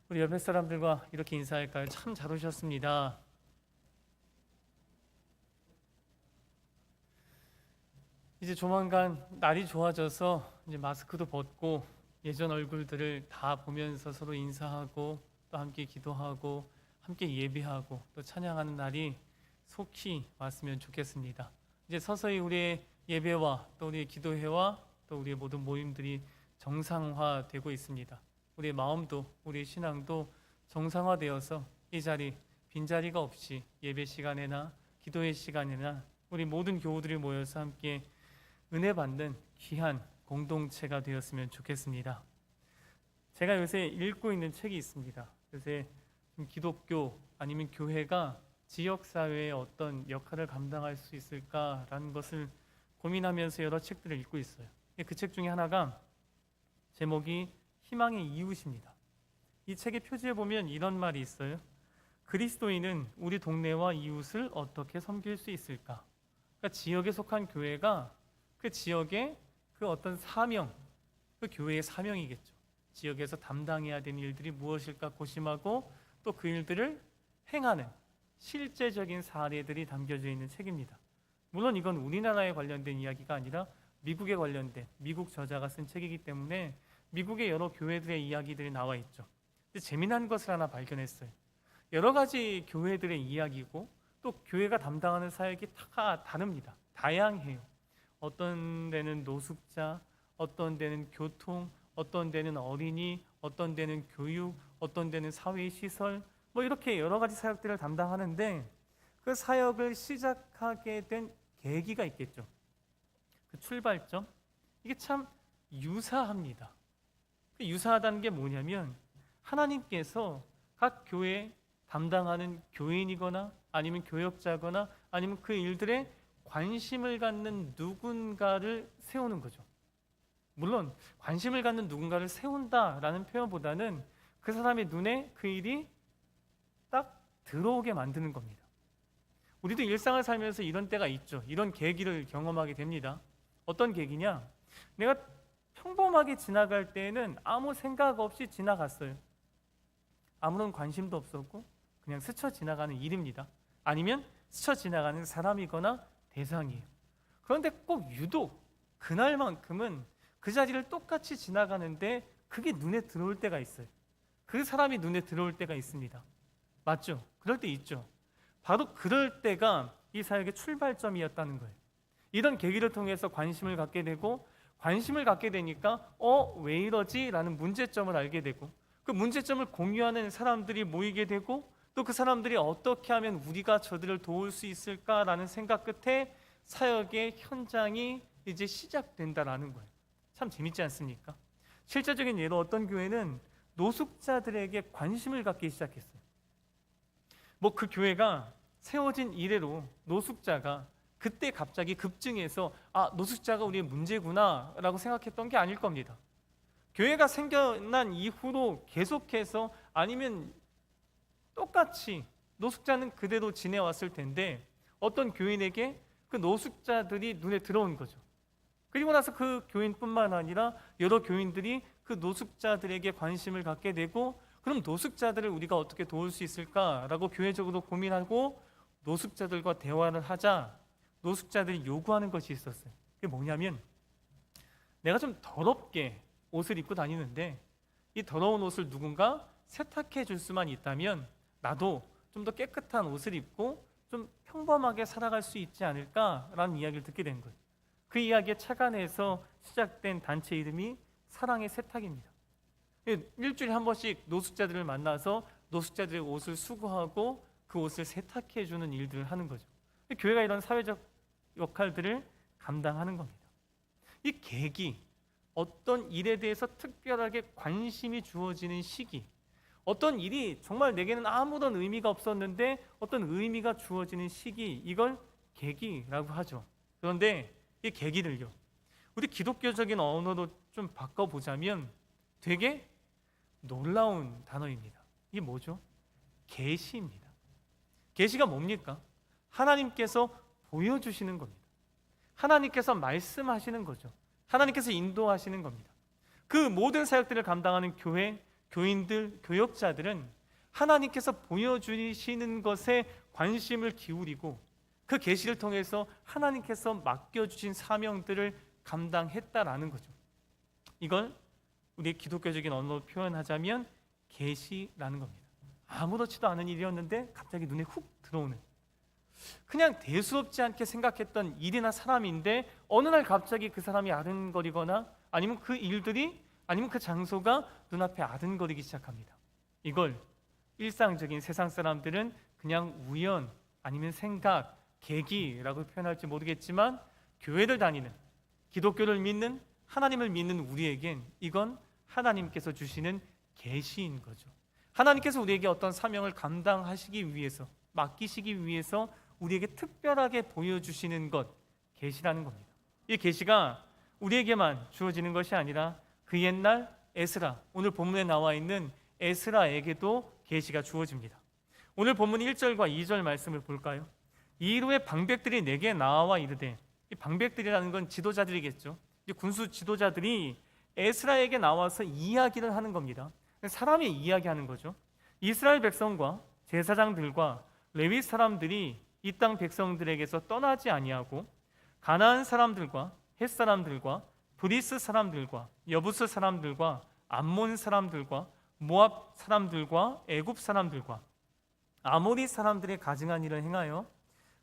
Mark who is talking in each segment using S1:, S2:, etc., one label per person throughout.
S1: 우리 옆에 사람들과 이렇게 인사할까요? 참 잘 오셨습니다. 이제 조만간 날이 좋아져서 이제 마스크도 벗고 예전 얼굴들을 다 보면서 서로 인사하고 또 함께 기도하고 함께 예배하고 또 찬양하는 날이 속히 왔으면 좋겠습니다. 이제 서서히 우리의 예배와 또 우리의 기도회와 또 우리의 모든 모임들이 정상화되고 있습니다. 우리의 마음도 우리의 신앙도 정상화되어서 이 자리 빈자리가 없이 예배 시간에나 기도회 시간에나 우리 모든 교우들이 모여서 함께 은혜 받는 귀한 공동체가 되었으면 좋겠습니다. 제가 요새 읽고 있는 책이 있습니다. 요새 기독교 아니면 교회가 지역사회에 어떤 역할을 감당할 수 있을까라는 것을 고민하면서 여러 책들을 읽고 있어요. 그 책 중에 하나가 제목이 희망의 이웃입니다. 이 책의 표지에 보면 이런 말이 있어요. 그리스도인은 우리 동네와 이웃을 어떻게 섬길 수 있을까? 그러니까 지역에 속한 교회가 그 지역의 그 어떤 사명, 그 교회의 사명이겠죠. 지역에서 담당해야 되는 일들이 무엇일까 고심하고 또 그 일들을 행하는 실제적인 사례들이 담겨져 있는 책입니다. 물론 이건 우리나라에 관련된 이야기가 아니라 미국에 관련된 미국 저자가 쓴 책이기 때문에 미국의 여러 교회들의 이야기들이 나와 있죠. 근데 재미난 것을 하나 발견했어요. 여러 가지 교회들의 이야기고 또 교회가 담당하는 사역이 다 다릅니다. 다양해요. 어떤 데는 노숙자, 어떤 데는 교통, 어떤 데는 어린이, 어떤 데는 교육, 어떤 데는 사회시설, 뭐 이렇게 여러 가지 사역들을 담당하는데 그 사역을 시작하게 된 계기가 있겠죠. 그 출발점, 이게 참 유사합니다. 그 유사하다는 게 뭐냐면 하나님께서 각 교회에 담당하는 교인이거나 아니면 교역자거나 아니면 그 일들에 관심을 갖는 누군가를 세우는 거죠. 물론 관심을 갖는 누군가를 세운다라는 표현보다는 그 사람의 눈에 그 일이 딱 들어오게 만드는 겁니다. 우리도 일상을 살면서 이런 때가 있죠. 이런 계기를 경험하게 됩니다. 어떤 계기냐? 내가 평범하게 지나갈 때에는 아무 생각 없이 지나갔어요. 아무런 관심도 없었고 그냥 스쳐 지나가는 일입니다. 아니면 스쳐 지나가는 사람이거나 대상이에요. 그런데 꼭 유독 그날만큼은 그 자리를 똑같이 지나가는데 그게 눈에 들어올 때가 있어요. 그 사람이 눈에 들어올 때가 있습니다. 맞죠? 그럴 때 있죠. 바로 그럴 때가 이 사역의 출발점이었다는 거예요. 이런 계기를 통해서 관심을 갖게 되고 관심을 갖게 되니까 왜 이러지? 라는 문제점을 알게 되고 그 문제점을 공유하는 사람들이 모이게 되고 또 그 사람들이 어떻게 하면 우리가 저들을 도울 수 있을까라는 생각 끝에 사역의 현장이 이제 시작된다라는 거예요. 참 재밌지 않습니까? 실제적인 예로 어떤 교회는 노숙자들에게 관심을 갖기 시작했어요. 뭐 그 교회가 세워진 이래로 노숙자가 그때 갑자기 급증해서 노숙자가 우리의 문제구나 라고 생각했던 게 아닐 겁니다. 교회가 생겨난 이후로 계속해서 아니면 똑같이 노숙자는 그대로 지내왔을 텐데 어떤 교인에게 그 노숙자들이 눈에 들어온 거죠. 그리고 나서 그 교인뿐만 아니라 여러 교인들이 그 노숙자들에게 관심을 갖게 되고 그럼 노숙자들을 우리가 어떻게 도울 수 있을까라고 교회적으로 고민하고 노숙자들과 대화를 하자 노숙자들이 요구하는 것이 있었어요. 그게 뭐냐면 내가 좀 더럽게 옷을 입고 다니는데 이 더러운 옷을 누군가 세탁해 줄 수만 있다면 나도 좀 더 깨끗한 옷을 입고 좀 평범하게 살아갈 수 있지 않을까라는 이야기를 듣게 된 거예요. 그 이야기에 착안해서 시작된 단체 이름이 사랑의 세탁입니다. 일주일에 한 번씩 노숙자들을 만나서 노숙자들의 옷을 수거하고 그 옷을 세탁해 주는 일들을 하는 거죠. 교회가 이런 사회적 역할들을 감당하는 겁니다. 이 계기, 어떤 일에 대해서 특별하게 관심이 주어지는 시기, 어떤 일이 정말 내게는 아무런 의미가 없었는데 어떤 의미가 주어지는 시기, 이걸 계기라고 하죠. 그런데 이 계기를요, 우리 기독교적인 언어로 좀 바꿔보자면 되게 놀라운 단어입니다. 이게 뭐죠? 계시입니다. 계시가 뭡니까? 하나님께서 보여주시는 겁니다. 하나님께서 말씀하시는 거죠. 하나님께서 인도하시는 겁니다. 그 모든 사역들을 감당하는 교회, 교인들, 교역자들은 하나님께서 보여주시는 것에 관심을 기울이고 그 계시를 통해서 하나님께서 맡겨주신 사명들을 감당했다라는 거죠. 이걸 우리의 기독교적인 언어로 표현하자면 계시라는 겁니다. 아무렇지도 않은 일이었는데 갑자기 눈에 훅 들어오는, 그냥 대수롭지 않게 생각했던 일이나 사람인데 어느 날 갑자기 그 사람이 아른거리거나 아니면 그 일들이 아니면 그 장소가 눈앞에 아른거리기 시작합니다. 이걸 일상적인 세상 사람들은 그냥 우연 아니면 생각, 계기라고 표현할지 모르겠지만 교회를 다니는, 기독교를 믿는, 하나님을 믿는 우리에겐 이건 하나님께서 주시는 계시인 거죠. 하나님께서 우리에게 어떤 사명을 감당하시기 위해서, 맡기시기 위해서 우리에게 특별하게 보여주시는 것, 계시라는 겁니다. 이 계시가 우리에게만 주어지는 것이 아니라 그 옛날 에스라, 오늘 본문에 나와 있는 에스라에게도 계시가 주어집니다. 오늘 본문 1절과 2절 말씀을 볼까요? 이후에 방백들이 내게 나와 이르되, 이 방백들이라는 건 지도자들이겠죠. 군수 지도자들이 에스라에게 나와서 이야기를 하는 겁니다. 사람이 이야기하는 거죠. 이스라엘 백성과 제사장들과 레위 사람들이 이 땅 백성들에게서 떠나지 아니하고 가나안 사람들과 헷 사람들과 브리스 사람들과 여부스 사람들과 암몬 사람들과 모압 사람들과 애굽 사람들과 아모리 사람들의 가증한 일을 행하여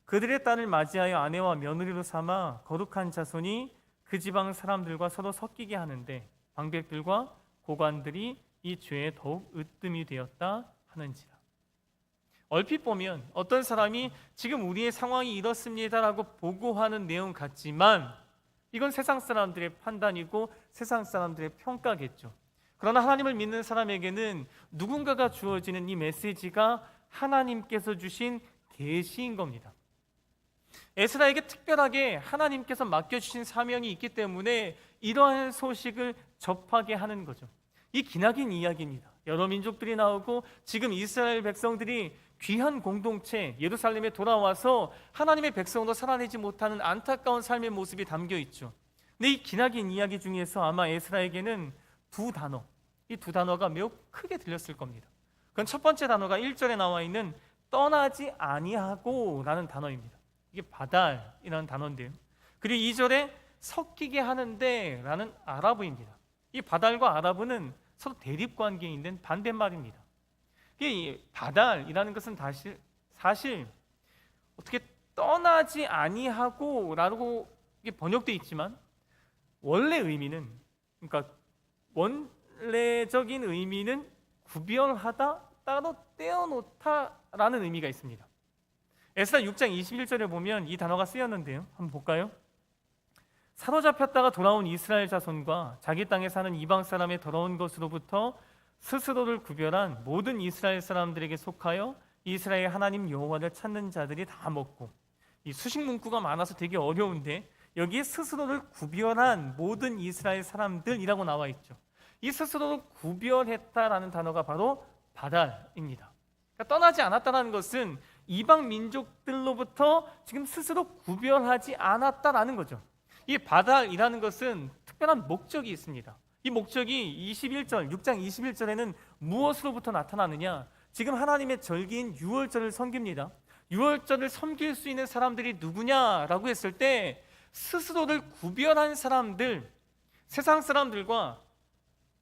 S1: 그들의 딸을 맞이하여 아내와 며느리로 삼아 거룩한 자손이 그 지방 사람들과 서로 섞이게 하는데 방백들과 고관들이 이 죄에 더욱 으뜸이 되었다 하는지라. 얼핏 보면 어떤 사람이 지금 우리의 상황이 이렇습니다라고 보고하는 내용 같지만 이건 세상 사람들의 판단이고 세상 사람들의 평가겠죠. 그러나 하나님을 믿는 사람에게는 누군가가 주어지는 이 메시지가 하나님께서 주신 계시인 겁니다. 에스라에게 특별하게 하나님께서 맡겨주신 사명이 있기 때문에 이러한 소식을 접하게 하는 거죠. 이 기나긴 이야기입니다. 여러 민족들이 나오고 지금 이스라엘 백성들이 귀한 공동체 예루살렘에 돌아와서 하나님의 백성으로 살아내지 못하는 안타까운 삶의 모습이 담겨 있죠. 근데 이 기나긴 이야기 중에서 아마 에스라에게는 두 단어, 이 두 단어가 매우 크게 들렸을 겁니다. 그건 첫 번째 단어가 1절에 나와 있는 떠나지 아니하고 라는 단어입니다. 이게 바달이라는 단어인데요. 그리고 2절에 섞이게 하는데 라는 아라브입니다. 이 바달과 아라브는 서로 대립관계에 있는 반대말입니다. 이 바달이라는 것은 사실 어떻게 떠나지 아니하고 라고 번역되어 있지만 원래 의미는, 그러니까 원래적인 의미는 구별하다, 따로 떼어놓다라는 의미가 있습니다. 에스라 6장 21절에 보면 이 단어가 쓰였는데요. 한번 볼까요? 사로잡혔다가 돌아온 이스라엘 자손과 자기 땅에 사는 이방 사람의 더러운 것으로부터 스스로를 구별한 모든 이스라엘 사람들에게 속하여 이스라엘 하나님 여호와를 찾는 자들이 다 먹고, 이 수식 문구가 많아서 되게 어려운데 여기에 스스로를 구별한 모든 이스라엘 사람들이라고 나와 있죠. 이 스스로를 구별했다라는 단어가 바로 바달입니다. 그러니까 떠나지 않았다는 것은 이방 민족들로부터 지금 스스로 구별하지 않았다라는 거죠. 이 바달이라는 것은 특별한 목적이 있습니다. 이 목적이 6장 21절에는 무엇으로부터 나타나느냐? 지금 하나님의 절기인 유월절을 섬깁니다. 유월절을 섬길 수 있는 사람들이 누구냐라고 했을 때 스스로를 구별한 사람들, 세상 사람들과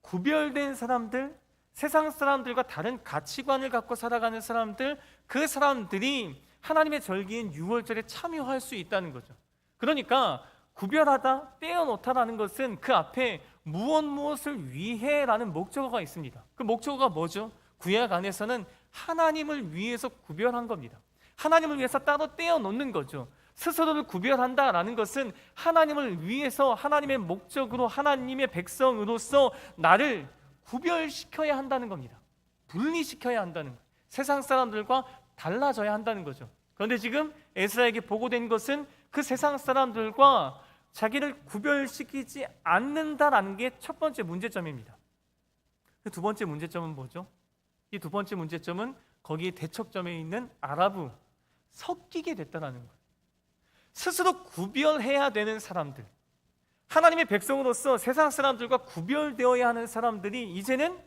S1: 구별된 사람들, 세상 사람들과 다른 가치관을 갖고 살아가는 사람들, 그 사람들이 하나님의 절기인 유월절에 참여할 수 있다는 거죠. 그러니까 구별하다, 떼어놓다라는 것은 그 앞에 무엇을 위해라는 목적어가 있습니다. 그 목적어가 뭐죠? 구약 안에서는 하나님을 위해서 구별한 겁니다. 하나님을 위해서 따로 떼어놓는 거죠. 스스로를 구별한다라는 것은 하나님을 위해서 하나님의 목적으로 하나님의 백성으로서 나를 구별시켜야 한다는 겁니다. 분리시켜야 한다는 거예요. 세상 사람들과 달라져야 한다는 거죠. 그런데 지금 에스라에게 보고된 것은 그 세상 사람들과 자기를 구별시키지 않는다라는 게 첫 번째 문제점입니다. 그 두 번째 문제점은 뭐죠? 이 두 번째 문제점은 거기에 대척점에 있는 아라브, 섞이게 됐다라는 거예요. 스스로 구별해야 되는 사람들, 하나님의 백성으로서 세상 사람들과 구별되어야 하는 사람들이 이제는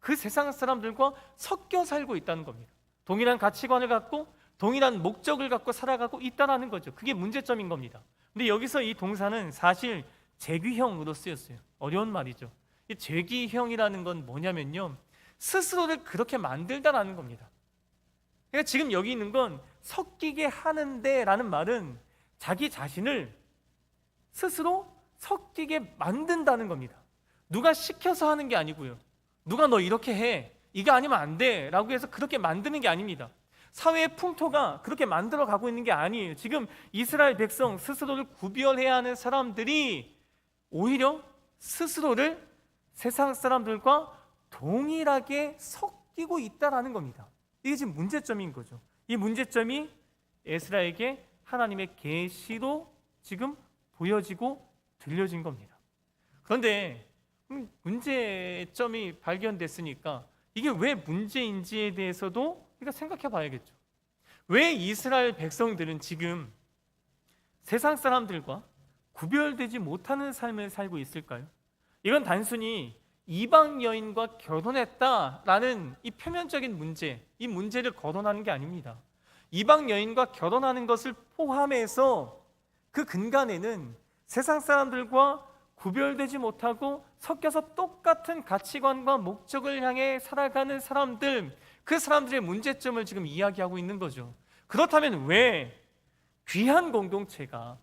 S1: 그 세상 사람들과 섞여 살고 있다는 겁니다. 동일한 가치관을 갖고 동일한 목적을 갖고 살아가고 있다는 거죠. 그게 문제점인 겁니다. 근데 여기서 이 동사는 사실 재귀형으로 쓰였어요. 어려운 말이죠. 이 재귀형이라는 건 뭐냐면요, 스스로를 그렇게 만들다라는 겁니다. 그러니까 지금 여기 있는 건 섞이게 하는데 라는 말은 자기 자신을 스스로 섞이게 만든다는 겁니다. 누가 시켜서 하는 게 아니고요, 누가 너 이렇게 해, 이거 아니면 안 돼 라고 해서 그렇게 만드는 게 아닙니다. 사회의 풍토가 그렇게 만들어 가고 있는 게 아니에요. 지금 이스라엘 백성, 스스로를 구별해야 하는 사람들이 오히려 스스로를 세상 사람들과 동일하게 섞이고 있다는 겁니다. 이게 지금 문제점인 거죠. 이 문제점이 에스라에게 하나님의 계시로 지금 보여지고 들려진 겁니다. 그런데 문제점이 발견됐으니까 이게 왜 문제인지에 대해서도 우리가 생각해 봐야겠죠. 왜 이스라엘 백성들은 지금 세상 사람들과 구별되지 못하는 삶을 살고 있을까요? 이건 단순히 이방 여인과 결혼했다라는 이 표면적인 문제, 이 문제를 거론하는 게 아닙니다. 이방 여인과 결혼하는 것을 포함해서 그 근간에는 세상 사람들과 구별되지 못하고 섞여서 똑같은 가치관과 목적을 향해 살아가는 사람들, 그 사람들의 문제점을 지금 이야기하고 있는 거죠. 그렇다면 왜 귀한 공동체가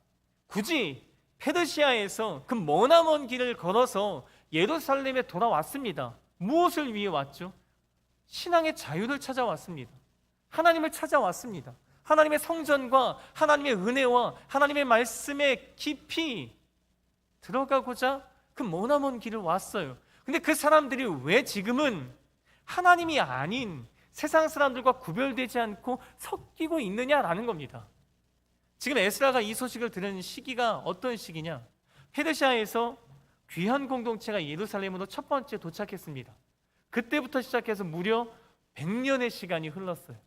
S1: 굳이 페르시아에서 그 머나먼 길을 걸어서 예루살렘에 돌아왔습니다. 무엇을 위해 왔죠? 신앙의 자유를 찾아왔습니다. 하나님을 찾아왔습니다. 하나님의 성전과 하나님의 은혜와 하나님의 말씀에 깊이 들어가고자 그 머나먼 길을 왔어요. 근데 그 사람들이 왜 지금은 하나님이 아닌 세상 사람들과 구별되지 않고 섞이고 있느냐라는 겁니다. 지금 에스라가 이 소식을 들은 시기가 어떤 시기냐? 페르시아에서 귀한 공동체가 예루살렘으로 첫 번째 도착했습니다. 그때부터 시작해서 무려 100년의 시간이 흘렀어요.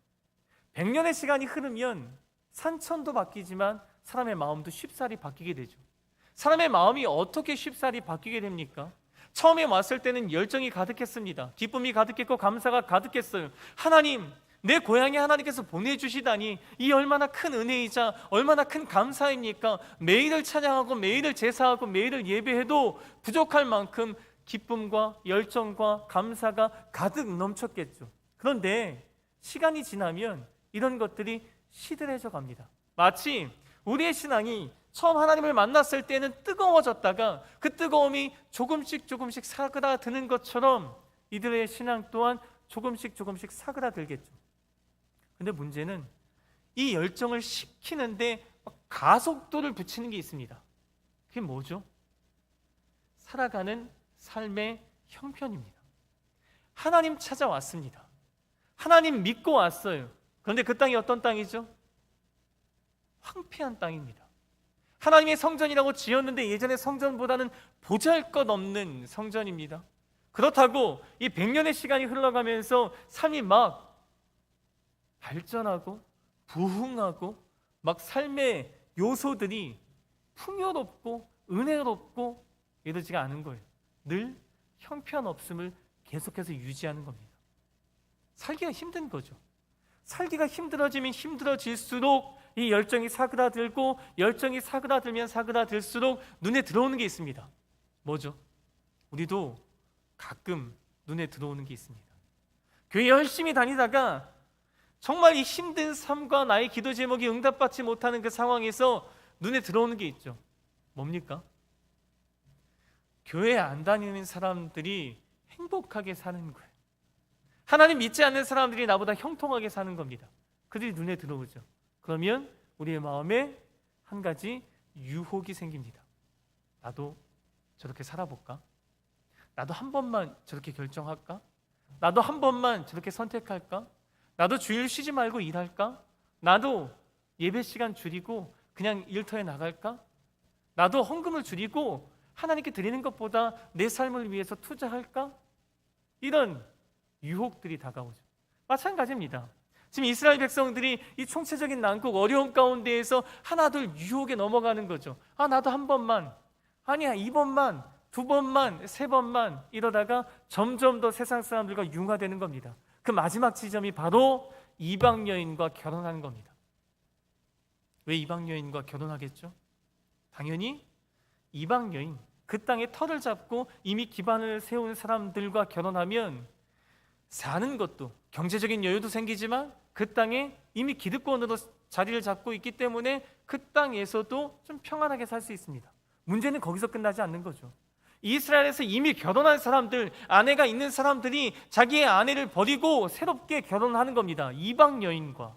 S1: 100년의 시간이 흐르면 산천도 바뀌지만 사람의 마음도 쉽사리 바뀌게 되죠. 사람의 마음이 어떻게 쉽사리 바뀌게 됩니까? 처음에 왔을 때는 열정이 가득했습니다. 기쁨이 가득했고 감사가 가득했어요. 하나님, 내 고향에 하나님께서 보내주시다니 이 얼마나 큰 은혜이자 얼마나 큰 감사입니까? 매일을 찬양하고 매일을 제사하고 매일을 예배해도 부족할 만큼 기쁨과 열정과 감사가 가득 넘쳤겠죠. 그런데 시간이 지나면 이런 것들이 시들해져 갑니다. 마치 우리의 신앙이 처음 하나님을 만났을 때는 뜨거워졌다가 그 뜨거움이 조금씩 사그라드는 것처럼 이들의 신앙 또한 조금씩 사그라들겠죠. 근데 문제는 이 열정을 식히는데 가속도를 붙이는 게 있습니다. 그게 뭐죠? 살아가는 삶의 형편입니다. 하나님 찾아왔습니다. 하나님 믿고 왔어요. 그런데 그 땅이 어떤 땅이죠? 황폐한 땅입니다. 하나님의 성전이라고 지었는데 예전의 성전보다는 보잘것없는 성전입니다. 그렇다고 이 100년의 시간이 흘러가면서 삶이 막 발전하고 부흥하고 막 삶의 요소들이 풍요롭고 은혜롭고 이러지가 않은 거예요. 늘 형편없음을 계속해서 유지하는 겁니다. 살기가 힘든 거죠. 살기가 힘들어지면 힘들어질수록 이 열정이 사그라들고 열정이 사그라들면 사그라들수록 눈에 들어오는 게 있습니다. 뭐죠? 우리도 가끔 눈에 들어오는 게 있습니다. 교회 열심히 다니다가 정말 이 힘든 삶과 나의 기도 제목이 응답받지 못하는 그 상황에서 눈에 들어오는 게 있죠. 뭡니까? 교회 안 다니는 사람들이 행복하게 사는 거예요. 하나님 믿지 않는 사람들이 나보다 형통하게 사는 겁니다. 그들이 눈에 들어오죠. 그러면 우리의 마음에 한 가지 유혹이 생깁니다. 나도 저렇게 살아볼까? 나도 한 번만 저렇게 결정할까? 나도 한 번만 저렇게 선택할까? 나도 주일 쉬지 말고 일할까? 나도 예배 시간 줄이고 그냥 일터에 나갈까? 나도 헌금을 줄이고 하나님께 드리는 것보다 내 삶을 위해서 투자할까? 이런 유혹들이 다가오죠. 마찬가지입니다. 지금 이스라엘 백성들이 이 총체적인 난국 어려움 가운데에서 하나둘 유혹에 넘어가는 거죠. 나도 한 번만, 아니야 이번만 두 번만, 세 번만 이러다가 점점 더 세상 사람들과 융화되는 겁니다. 그 마지막 지점이 바로 이방 여인과 결혼하는 겁니다. 왜 이방 여인과 결혼하겠죠? 당연히 이방 여인, 그 땅에 터를 잡고 이미 기반을 세운 사람들과 결혼하면 사는 것도, 경제적인 여유도 생기지만 그 땅에 이미 기득권으로 자리를 잡고 있기 때문에 그 땅에서도 좀 평안하게 살 수 있습니다. 문제는 거기서 끝나지 않는 거죠. 이스라엘에서 이미 결혼한 사람들, 아내가 있는 사람들이 자기의 아내를 버리고 새롭게 결혼하는 겁니다. 이방 여인과.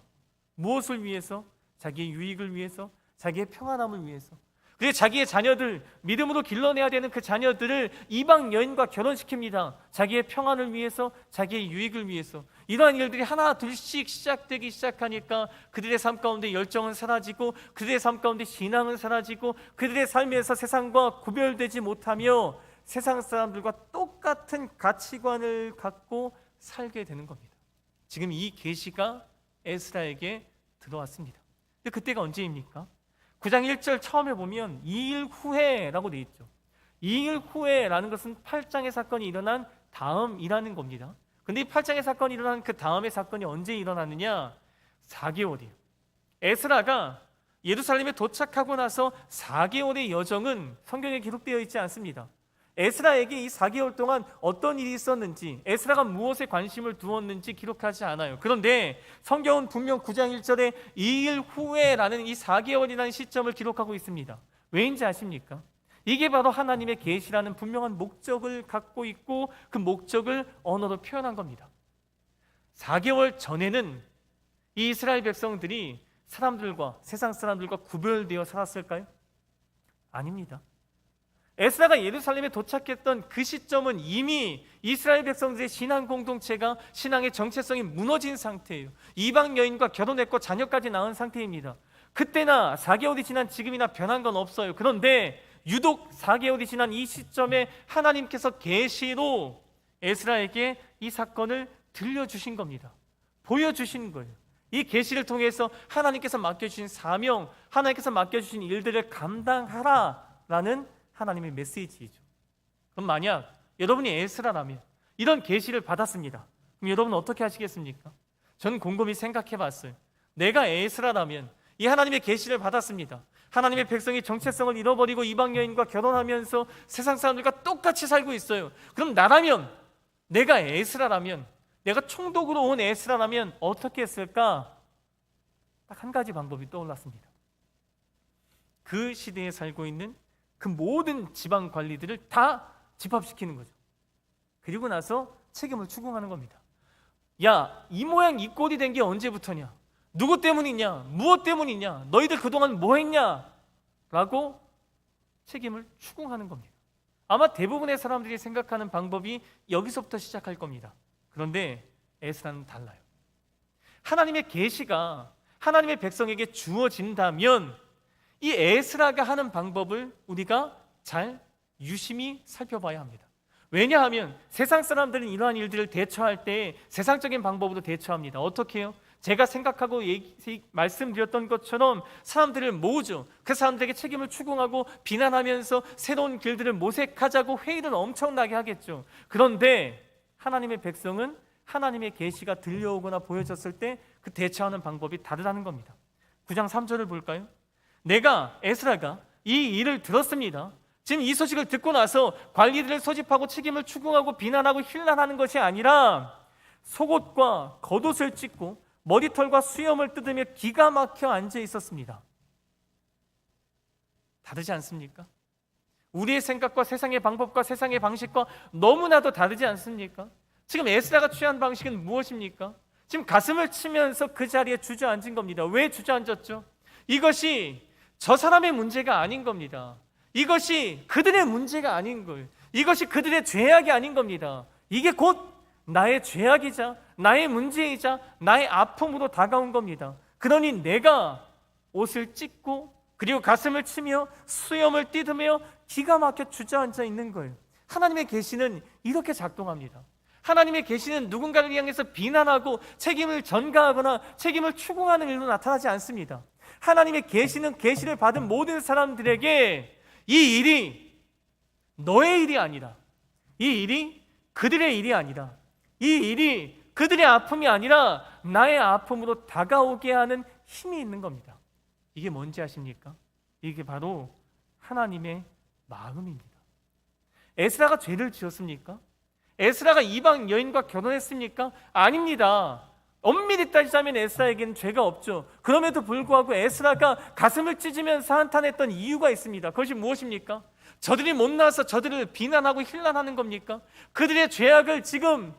S1: 무엇을 위해서? 자기의 유익을 위해서, 자기의 평안함을 위해서. 그래서 자기의 자녀들, 믿음으로 길러내야 되는 그 자녀들을 이방 여인과 결혼시킵니다. 자기의 평안을 위해서, 자기의 유익을 위해서. 이러한 일들이 하나 둘씩 시작되기 시작하니까 그들의 삶 가운데 열정은 사라지고, 그들의 삶 가운데 신앙은 사라지고, 그들의 삶에서 세상과 구별되지 못하며 세상 사람들과 똑같은 가치관을 갖고 살게 되는 겁니다. 지금 이 계시가 에스라에게 들어왔습니다. 근데 그때가 언제입니까? 9장 1절 처음에 보면 2일 후에라고 되어 있죠. 2일 후에라는 것은 8장의 사건이 일어난 다음이라는 겁니다. 근데 이 8장의 사건이 일어난 그 다음의 사건이 언제 일어나느냐? 4개월이에요. 에스라가 예루살렘에 도착하고 나서 4개월의 여정은 성경에 기록되어 있지 않습니다. 에스라에게 이 4개월 동안 어떤 일이 있었는지, 에스라가 무엇에 관심을 두었는지 기록하지 않아요. 그런데 성경은 분명 9장 1절에 2일 후에라는 이 4개월이라는 시점을 기록하고 있습니다. 왜인지 아십니까? 이게 바로 하나님의 계시라는 분명한 목적을 갖고 있고 그 목적을 언어로 표현한 겁니다. 4개월 전에는 이 이스라엘 백성들이 사람들과, 세상 사람들과 구별되어 살았을까요? 아닙니다. 에스라가 예루살렘에 도착했던 그 시점은 이미 이스라엘 백성들의 신앙 공동체가, 신앙의 정체성이 무너진 상태예요. 이방 여인과 결혼했고 자녀까지 낳은 상태입니다. 그때나 4개월이 지난 지금이나 변한 건 없어요. 그런데 유독 4개월이 지난 이 시점에 하나님께서 계시로 에스라에게 이 사건을 들려주신 겁니다. 보여주신 거예요. 이 계시를 통해서 하나님께서 맡겨주신 사명, 하나님께서 맡겨주신 일들을 감당하라라는 하나님의 메시지이죠. 그럼 만약 여러분이 에스라라면, 이런 계시를 받았습니다. 그럼 여러분은 어떻게 하시겠습니까? 저는 곰곰이 생각해 봤어요. 내가 에스라라면 이 하나님의 계시를 받았습니다. 하나님의 백성이 정체성을 잃어버리고 이방 여인과 결혼하면서 세상 사람들과 똑같이 살고 있어요. 그럼 나라면, 내가 에스라라면, 내가 총독으로 온 에스라라면 어떻게 했을까? 딱 한 가지 방법이 떠올랐습니다. 그 시대에 살고 있는 그 모든 지방 관리들을 다 집합시키는 거죠. 그리고 나서 책임을 추궁하는 겁니다. 야, 이 모양 이 꼴이 된 게 언제부터냐? 누구 때문이냐? 무엇 때문이냐? 너희들 그동안 뭐 했냐? 라고 책임을 추궁하는 겁니다. 아마 대부분의 사람들이 생각하는 방법이 여기서부터 시작할 겁니다. 그런데 에스라는 달라요. 하나님의 계시가 하나님의 백성에게 주어진다면 이 에스라가 하는 방법을 우리가 잘 유심히 살펴봐야 합니다. 왜냐하면 세상 사람들은 이러한 일들을 대처할 때 세상적인 방법으로 대처합니다. 어떻게 해요? 제가 생각하고 말씀드렸던 것처럼 사람들을 모으죠. 그 사람들에게 책임을 추궁하고 비난하면서 새로운 길들을 모색하자고 회의를 엄청나게 하겠죠. 그런데 하나님의 백성은 하나님의 계시가 들려오거나 보여졌을 때 그 대처하는 방법이 다르다는 겁니다. 9장 3절을 볼까요? 내가, 에스라가 이 일을 들었습니다. 지금 이 소식을 듣고 나서 관리들을 소집하고 책임을 추궁하고 비난하고 힐난하는 것이 아니라 속옷과 겉옷을 찢고 머리털과 수염을 뜯으며 기가 막혀 앉아 있었습니다. 다르지 않습니까? 우리의 생각과 세상의 방법과 세상의 방식과 너무나도 다르지 않습니까? 지금 에스라가 취한 방식은 무엇입니까? 지금 가슴을 치면서 그 자리에 주저앉은 겁니다. 왜 주저앉았죠? 이것이 저 사람의 문제가 아닌 겁니다. 이것이 그들의 문제가 아닌 거예요. 이것이 그들의 죄악이 아닌 겁니다. 이게 곧 나의 죄악이자 나의 문제이자 나의 아픔으로 다가온 겁니다. 그러니 내가 옷을 찢고 그리고 가슴을 치며 수염을 띠드며 기가 막혀 주저앉아 있는 거예요. 하나님의 계시는 이렇게 작동합니다. 하나님의 계시는 누군가를 향해서 비난하고 책임을 전가하거나 책임을 추궁하는 일로 나타나지 않습니다. 하나님의 계시는 계시를 받은 모든 사람들에게 이 일이 너의 일이 아니라, 이 일이 그들의 일이 아니라, 이 일이 그들의 아픔이 아니라 나의 아픔으로 다가오게 하는 힘이 있는 겁니다. 이게 뭔지 아십니까? 이게 바로 하나님의 마음입니다. 에스라가 죄를 지었습니까? 에스라가 이방 여인과 결혼했습니까? 아닙니다. 엄밀히 따지자면 에스라에게는 죄가 없죠. 그럼에도 불구하고 에스라가 가슴을 찢으면서 한탄했던 이유가 있습니다. 그것이 무엇입니까? 저들이 못나서 저들을 비난하고 힐난하는 겁니까? 그들의 죄악을 지금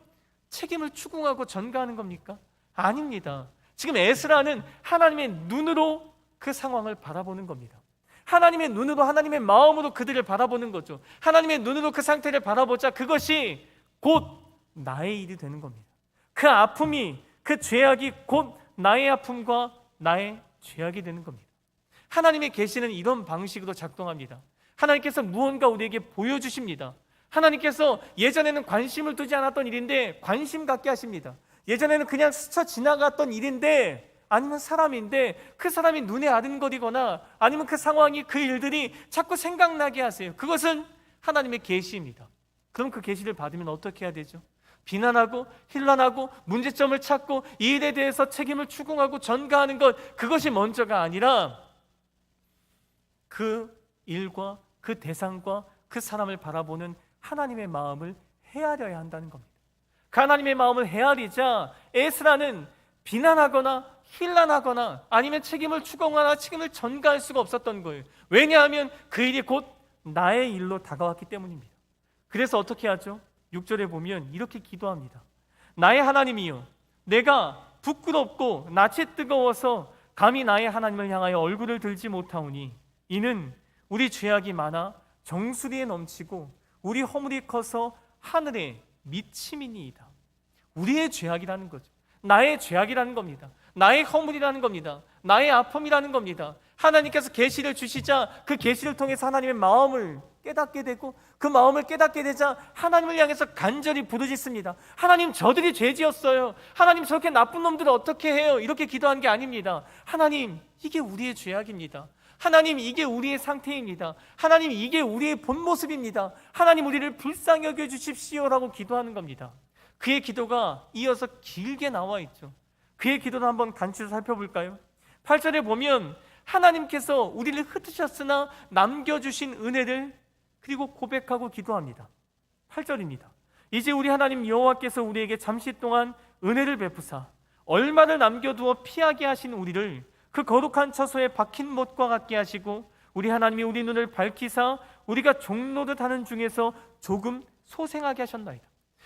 S1: 책임을 추궁하고 전가하는 겁니까? 아닙니다. 지금 에스라는 하나님의 눈으로 그 상황을 바라보는 겁니다. 하나님의 눈으로, 하나님의 마음으로 그들을 바라보는 거죠. 하나님의 눈으로 그 상태를 바라보자 그것이 곧 나의 일이 되는 겁니다. 그 아픔이, 그 죄악이 곧 나의 아픔과 나의 죄악이 되는 겁니다. 하나님의 계시는 이런 방식으로 작동합니다. 하나님께서 무언가 우리에게 보여주십니다. 하나님께서 예전에는 관심을 두지 않았던 일인데 관심 갖게 하십니다. 예전에는 그냥 스쳐 지나갔던 일인데, 아니면 사람인데 그 사람이 눈에 아른거리거나 아니면 그 상황이, 그 일들이 자꾸 생각나게 하세요. 그것은 하나님의 계시입니다. 그럼 그 계시를 받으면 어떻게 해야 되죠? 비난하고 힐난하고 문제점을 찾고 이 일에 대해서 책임을 추궁하고 전가하는 것, 그것이 먼저가 아니라 그 일과 그 대상과 그 사람을 바라보는 하나님의 마음을 헤아려야 한다는 겁니다. 그 하나님의 마음을 헤아리자 에스라는 비난하거나 힐난하거나 아니면 책임을 추궁하거나 책임을 전가할 수가 없었던 거예요. 왜냐하면 그 일이 곧 나의 일로 다가왔기 때문입니다. 그래서 어떻게 하죠? 6절에 보면 이렇게 기도합니다. 나의 하나님이여, 내가 부끄럽고 낯이 뜨거워서 감히 나의 하나님을 향하여 얼굴을 들지 못하오니 이는 우리 죄악이 많아 정수리에 넘치고 우리 허물이 커서 하늘에 미침이니이다. 우리의 죄악이라는 거죠. 나의 죄악이라는 겁니다. 나의 허물이라는 겁니다. 나의 아픔이라는 겁니다. 하나님께서 계시를 주시자 그 계시를 통해서 하나님의 마음을 깨닫게 되고, 그 마음을 깨닫게 되자 하나님을 향해서 간절히 부르짖습니다. 하나님, 저들이 죄 지었어요. 하나님, 저렇게 나쁜 놈들을 어떻게 해요? 이렇게 기도한 게 아닙니다. 하나님, 이게 우리의 죄악입니다. 하나님, 이게 우리의 상태입니다. 하나님, 이게 우리의 본 모습입니다. 하나님, 우리를 불쌍히 여겨 주십시오라고 기도하는 겁니다. 그의 기도가 이어서 길게 나와 있죠. 그의 기도를 한번 간추려 살펴볼까요? 8절에 보면 하나님께서 우리를 흩으셨으나 남겨주신 은혜를 그리고 고백하고 기도합니다. 8절입니다. 이제 우리 하나님 여호와께서 우리에게 잠시 동안 은혜를 베푸사 얼마를 남겨두어 피하게 하신 우리를 그 거룩한 처소에 박힌 못과 같게 하시고 우리 하나님이 우리 눈을 밝히사 우리가 종노릇 하는 중에서 조금 소생하게 하셨나이다.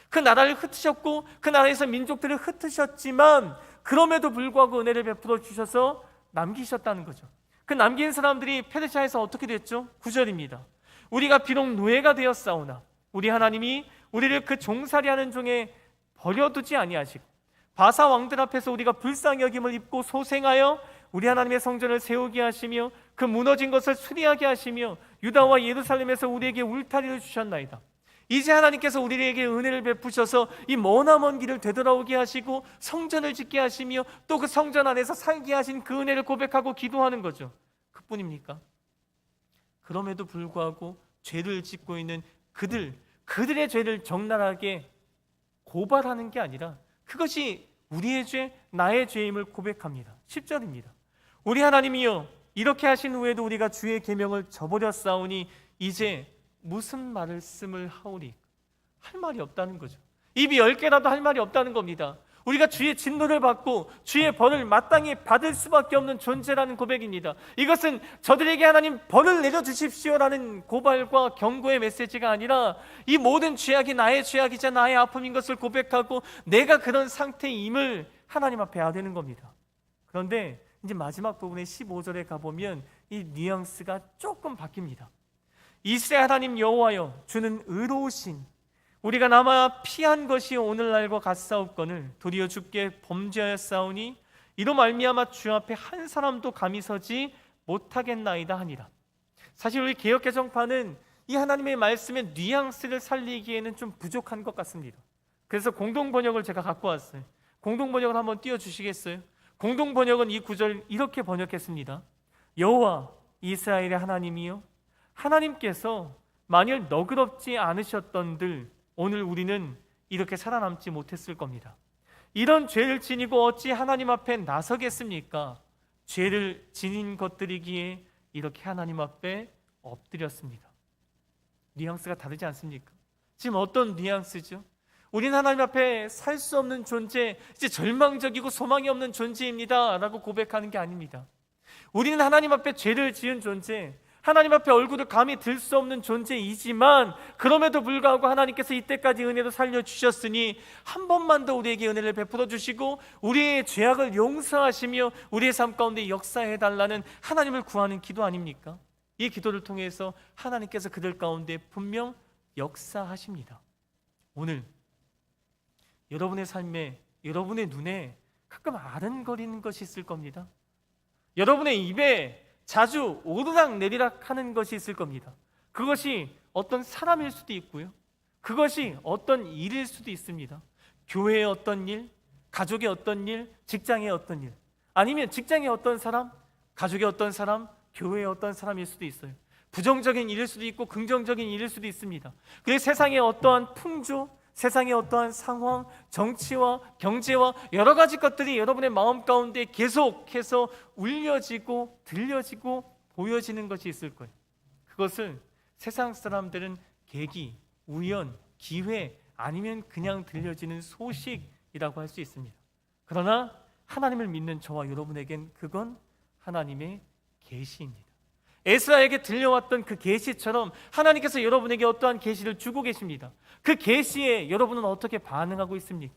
S1: 그 나라를 흩으셨고 그 나라에서 민족들을 흩으셨지만 그럼에도 불구하고 은혜를 베풀어 주셔서 남기셨다는 거죠. 그 남긴 사람들이 페르시아에서 어떻게 됐죠? 9절입니다. 우리가 비록 노예가 되었사오나 우리 하나님이 우리를 그 종살이하는 중에 버려두지 아니하시고 바사 왕들 앞에서 우리가 불쌍히 여김을 입고 소생하여 우리 하나님의 성전을 세우게 하시며 그 무너진 것을 수리하게 하시며 유다와 예루살렘에서 우리에게 울타리를 주셨나이다. 이제 하나님께서 우리에게 은혜를 베푸셔서 이 머나먼 길을 되돌아오게 하시고 성전을 짓게 하시며 또 그 성전 안에서 살게 하신 그 은혜를 고백하고 기도하는 거죠. 그뿐입니까? 그럼에도 불구하고 죄를 짓고 있는 그들의 죄를 적나라하게 고발하는 게 아니라 그것이 우리의 죄, 나의 죄임을 고백합니다. 10절입니다. 우리 하나님이여, 이렇게 하신 후에도 우리가 주의 계명을 저버렸사오니 이제 무슨 말씀을 하오리? 할 말이 없다는 거죠. 입이 10개라도 할 말이 없다는 겁니다. 우리가 주의 진노를 받고 주의 벌을 마땅히 받을 수밖에 없는 존재라는 고백입니다. 이것은 저들에게 하나님 벌을 내려주십시오라는 고발과 경고의 메시지가 아니라 이 모든 죄악이 나의 죄악이자 나의 아픔인 것을 고백하고 내가 그런 상태임을 하나님 앞에 아뢰는 겁니다. 그런데 이제 마지막 부분의 15절에 가보면 이 뉘앙스가 조금 바뀝니다. 이스라엘 하나님 여호와여, 주는 의로우신, 우리가 남아 피한 것이 오늘날과 같사옵거늘 도리어 주께 범죄하였사오니 이로 말미암아 주 앞에 한 사람도 감히 서지 못하겠나이다 하니라. 사실 우리 개역개정파는 이 하나님의 말씀의 뉘앙스를 살리기에는 좀 부족한 것 같습니다. 그래서 공동번역을 제가 갖고 왔어요. 공동번역을 한번 띄워주시겠어요? 공동번역은 이 구절 이렇게 번역했습니다. 여호와 이스라엘의 하나님이여, 하나님께서 만일 너그럽지 않으셨던들 오늘 우리는 이렇게 살아남지 못했을 겁니다. 이런 죄를 지니고 어찌 하나님 앞에 나서겠습니까? 죄를 지닌 것들이기에 이렇게 하나님 앞에 엎드렸습니다. 뉘앙스가 다르지 않습니까? 지금 어떤 뉘앙스죠? 우리는 하나님 앞에 살 수 없는 존재, 이제 절망적이고 소망이 없는 존재입니다 라고 고백하는 게 아닙니다. 우리는 하나님 앞에 죄를 지은 존재, 하나님 앞에 얼굴을 감히 들 수 없는 존재이지만 그럼에도 불구하고 하나님께서 이때까지 은혜로 살려주셨으니 한 번만 더 우리에게 은혜를 베풀어 주시고 우리의 죄악을 용서하시며 우리의 삶 가운데 역사해달라는 하나님을 구하는 기도 아닙니까? 이 기도를 통해서 하나님께서 그들 가운데 분명 역사하십니다. 오늘 여러분의 삶에, 여러분의 눈에 가끔 아른거리는 것이 있을 겁니다. 여러분의 입에 자주 오르락 내리락 하는 것이 있을 겁니다. 그것이 어떤 사람일 수도 있고요, 그것이 어떤 일일 수도 있습니다. 교회의 어떤 일, 가족의 어떤 일, 직장의 어떤 일, 아니면 직장의 어떤 사람, 가족의 어떤 사람, 교회의 어떤 사람일 수도 있어요. 부정적인 일일 수도 있고 긍정적인 일일 수도 있습니다. 그리고 세상의 어떠한 풍조, 세상의 어떠한 상황, 정치와 경제와 여러 가지 것들이 여러분의 마음 가운데 계속해서 울려지고 들려지고 보여지는 것이 있을 거예요. 그것을 세상 사람들은 계기, 우연, 기회 아니면 그냥 들려지는 소식이라고 할 수 있습니다. 그러나 하나님을 믿는 저와 여러분에겐 그건 하나님의 계시입니다. 에스라에게 들려왔던 그 계시처럼 하나님께서 여러분에게 어떠한 계시를 주고 계십니다. 그 계시에 여러분은 어떻게 반응하고 있습니까?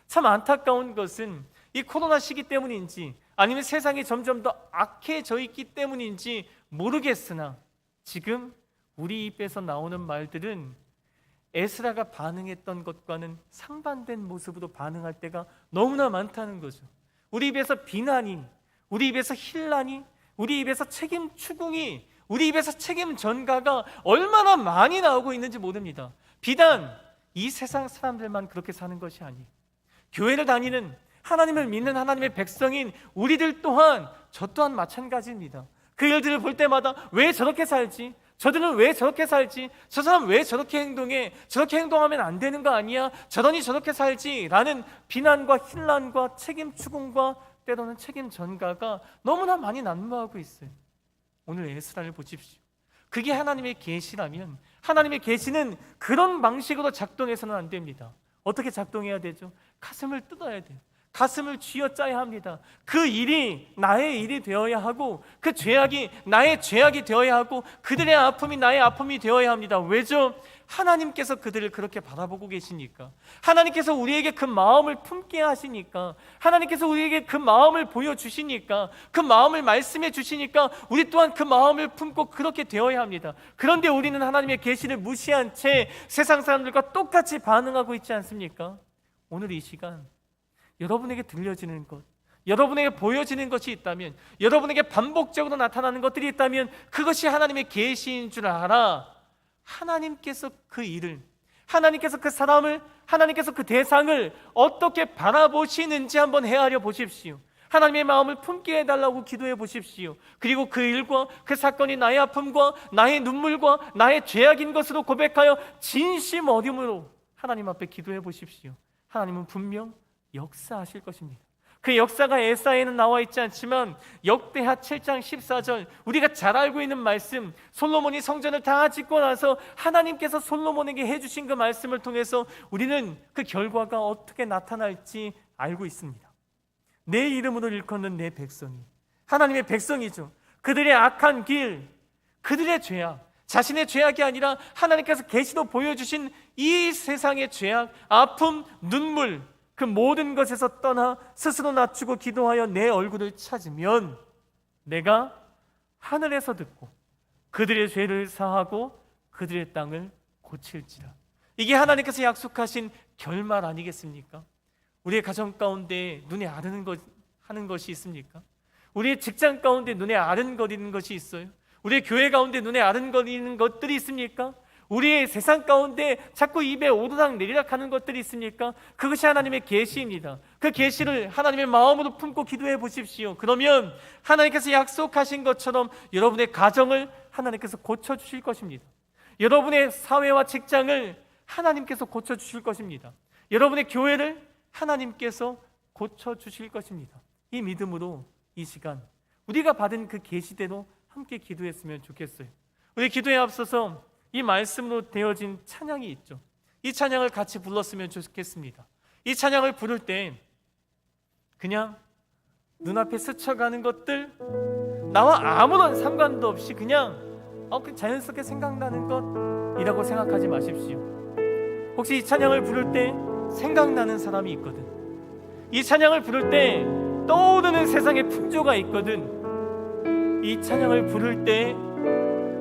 S1: 참 안타까운 것은 이 코로나 시기 때문인지 아니면 세상이 점점 더 악해져 있기 때문인지 모르겠으나 지금 우리 입에서 나오는 말들은 에스라가 반응했던 것과는 상반된 모습으로 반응할 때가 너무나 많다는 거죠. 우리 입에서 비난이, 우리 입에서 힐난이, 우리 입에서 책임 추궁이, 우리 입에서 책임 전가가 얼마나 많이 나오고 있는지 모릅니다. 비단 이 세상 사람들만 그렇게 사는 것이 아니에요. 교회를 다니는 하나님을 믿는 하나님의 백성인 우리들 또한, 저 또한 마찬가지입니다. 그 일들을 볼 때마다 왜 저렇게 살지? 저들은 왜 저렇게 살지? 저 사람 왜 저렇게 행동해? 저렇게 행동하면 안 되는 거 아니야? 저러니 저렇게 살지? 라는 비난과 힐난과 책임 추궁과 때로는 책임 전가가 너무나 많이 난무하고 있어요. 오늘 에스라를 보십시오. 그게 하나님의 계시라면 하나님의 계시는 그런 방식으로 작동해서는 안 됩니다. 어떻게 작동해야 되죠? 가슴을 뜯어야 돼요. 가슴을 쥐어짜야 합니다. 그 일이 나의 일이 되어야 하고 그 죄악이 나의 죄악이 되어야 하고 그들의 아픔이 나의 아픔이 되어야 합니다. 왜죠? 하나님께서 그들을 그렇게 바라보고 계시니까, 하나님께서 우리에게 그 마음을 품게 하시니까, 하나님께서 우리에게 그 마음을 보여주시니까, 그 마음을 말씀해 주시니까 우리 또한 그 마음을 품고 그렇게 되어야 합니다. 그런데 우리는 하나님의 계시를 무시한 채 세상 사람들과 똑같이 반응하고 있지 않습니까? 오늘 이 시간 여러분에게 들려지는 것, 여러분에게 보여지는 것이 있다면, 여러분에게 반복적으로 나타나는 것들이 있다면 그것이 하나님의 계시인 줄 알아. 하나님께서 그 일을, 하나님께서 그 사람을, 하나님께서 그 대상을 어떻게 바라보시는지 한번 헤아려 보십시오. 하나님의 마음을 품게 해달라고 기도해 보십시오. 그리고 그 일과 그 사건이 나의 아픔과 나의 눈물과 나의 죄악인 것으로 고백하여 진심 어둠으로 하나님 앞에 기도해 보십시오. 하나님은 분명 역사하실 것입니다. 그 역사가 에사에는 나와 있지 않지만 역대하 7장 14절, 우리가 잘 알고 있는 말씀, 솔로몬이 성전을 다 짓고 나서 하나님께서 솔로몬에게 해주신 그 말씀을 통해서 우리는 그 결과가 어떻게 나타날지 알고 있습니다. 내 이름으로 일컫는 내 백성이 하나님의 백성이죠. 그들의 악한 길, 그들의 죄악, 자신의 죄악이 아니라 하나님께서 계시로 보여주신 이 세상의 죄악, 아픔, 눈물, 그 모든 것에서 떠나 스스로 낮추고 기도하여 내 얼굴을 찾으면 내가 하늘에서 듣고 그들의 죄를 사하고 그들의 땅을 고칠지라. 이게 하나님께서 약속하신 결말 아니겠습니까? 우리의 가정 가운데 눈에 아른하는 것이 있습니까? 우리의 직장 가운데 눈에 아른거리는 것이 있어요? 우리의 교회 가운데 눈에 아른거리는 것들이 있습니까? 우리의 세상 가운데 자꾸 입에 오르락 내리락 하는 것들이 있습니까? 그것이 하나님의 계시입니다. 그 계시를 하나님의 마음으로 품고 기도해 보십시오. 그러면 하나님께서 약속하신 것처럼 여러분의 가정을 하나님께서 고쳐주실 것입니다. 여러분의 사회와 직장을 하나님께서 고쳐주실 것입니다. 여러분의 교회를 하나님께서 고쳐주실 것입니다. 이 믿음으로 이 시간 우리가 받은 그 계시대로 함께 기도했으면 좋겠어요. 우리 기도에 앞서서 이 말씀으로 되어진 찬양이 있죠. 이 찬양을 같이 불렀으면 좋겠습니다. 이 찬양을 부를 때 그냥 눈앞에 스쳐가는 것들, 나와 아무런 상관도 없이 그냥 자연스럽게 생각나는 것이라고 생각하지 마십시오. 혹시 이 찬양을 부를 때 생각나는 사람이 있거든. 이 찬양을 부를 때 떠오르는 세상의 풍조가 있거든. 이 찬양을 부를 때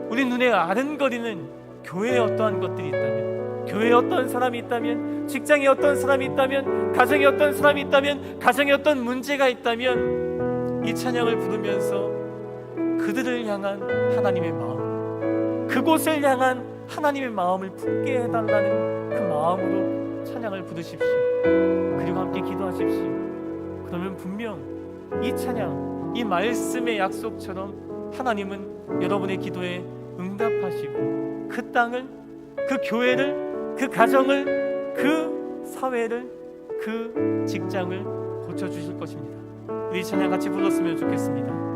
S1: 우리 눈에 아른거리는 교회에 어떠한 것들이 있다면, 교회에 어떤 사람이 있다면, 직장에 어떤 사람이 있다면, 가정에 어떤 사람이 있다면, 가정에 어떤 문제가 있다면, 이 찬양을 부르면서 그들을 향한 하나님의 마음, 그곳을 향한 하나님의 마음을 품게 해달라는 그 마음으로 찬양을 부르십시오. 그리고 함께 기도하십시오. 그러면 분명 이 찬양, 이 말씀의 약속처럼 하나님은 여러분의 기도에 응답하시고 그 땅을, 그 교회를, 그 가정을, 그 사회를, 그 직장을 고쳐주실 것입니다. 우리 찬양 같이 불렀으면 좋겠습니다.